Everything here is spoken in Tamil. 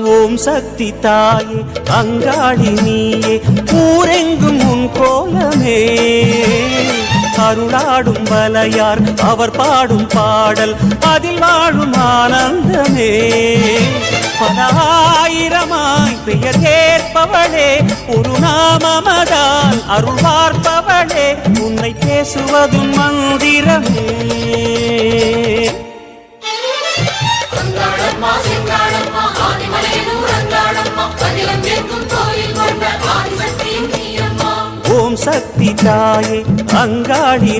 ஓம் சக்தி தாயே அங்காளி நீயே ஊரெங்கும் உன் கோலமே அருளாடும் வலையார் அவர் பாடும் பாடல் அதில் வாழும் ஆனந்தமே பலாயிரமாய் பெயர் கேட்பவளே ஒரு நாமமதால் அருள் பார்ப்பவளே உன்னை பேசுவதும் மந்திரமே ஓம் சக்தி தாயே அங்காளி